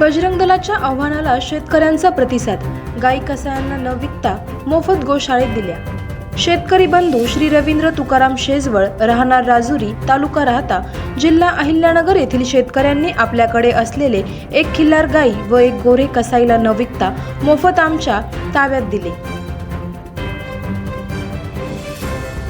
बजरंग दलाच्या आव्हानाला शेतकऱ्यांचा प्रतिसाद. गाई कसायांना न विकता मोफत गोशाळेत दिल्या. शेतकरी बंधू श्री रवींद्र तुकाराम शेजवळ, राहणार राजुरी, तालुका राहता, जिल्हा अहिल्यानगर येथील शेतकऱ्यांनी आपल्याकडे असलेले 1 खिल्लार गाई व 1 गोरे कसाईला न विकता मोफत आमच्या ताब्यात दिले.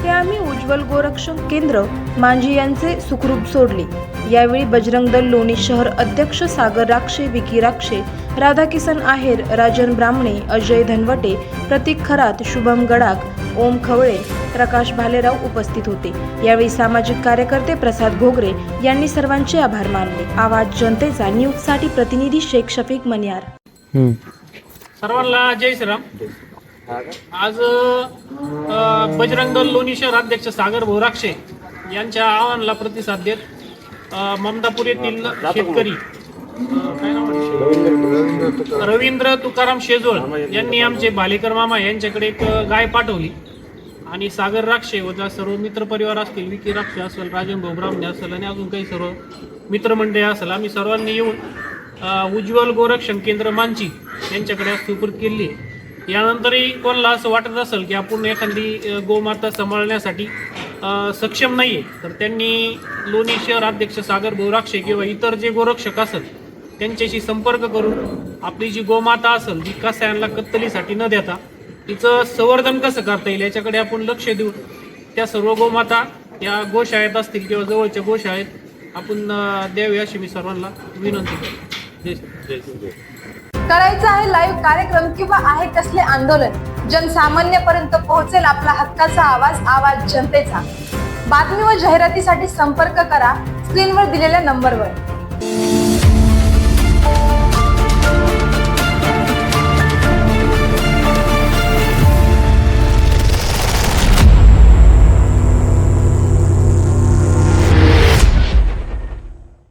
ते आम्ही उज्ज्वल गोरक्षण केंद्र मांजी यांचे सुखरूप सोडले. यावेळी बजरंग दल लोणी शहर अध्यक्ष सागर राक्षे, विकी राक्षे, राधाकिसन आहेर, राजन ब्राह्मणे, अजय धनवटे, प्रतीक खरात, शुभम गडाख, ओम खवळे, प्रकाश भालेराव उपस्थित होते. यावेळी सामाजिक कार्यकर्ते प्रसाद घोगरे यांनी सर्वांचे आभार मानले. आवाज जनतेचा न्यूजसाठी प्रतिनिधी शेख शफीक मनियार. सर्वांना जय श्रीराम. आज बजरंग दल लोणी शहर अध्यक्ष सागर राक्षे यांच्या आवाहनाला प्रतिसाद देत ममदापूर येथील शेतकरी रवींद्र तुकाराम शेजवळ यांनी आमचे भालेकर मामा यांच्याकडे एक गाय पाठवली आणि सागर राक्षे व सर्व मित्रपरिवार असतील, विकी राक्षे असेल, राजन ब्राह्मणे असेल आणि अजून काही सर्व मित्रमंडळी असेल, आम्ही सर्वांनी येऊन उज्ज्वल गोरक्षण केंद्र मांची यांच्याकडे सुपूर्द केली. यानंतरही कोणाला असं वाटत असेल की आपण एखादी गोमाता सांभाळण्यासाठी सक्षम नाही आहे, तर त्यांनी लोणी शहर अध्यक्ष सागर राक्षे किंवा इतर जे गोरक्षक असेल त्यांच्याशी संपर्क करून आपली जी गोमाता असेल जी कसायांना कत्तलीसाठी न देता तिचं संवर्धन कसं करता येईल याच्याकडे आपण लक्ष देऊन त्या सर्व गोमाता या गोशाळेत असतील किंवा जवळच्या गोशाळेत आपण द्यावी अशी मी सर्वांना विनंती करतो. करायचं आहे लाईव्ह कार्यक्रम किंवा आहे कसले आंदोलन, जनसामान्यपर्यंत पोहोचेल आपला हक्काचा आवाज, आवाज जनतेचा. बातमी व जाहिरातीसाठी संपर्क करा स्क्रीनवर दिलेल्या नंबरवर.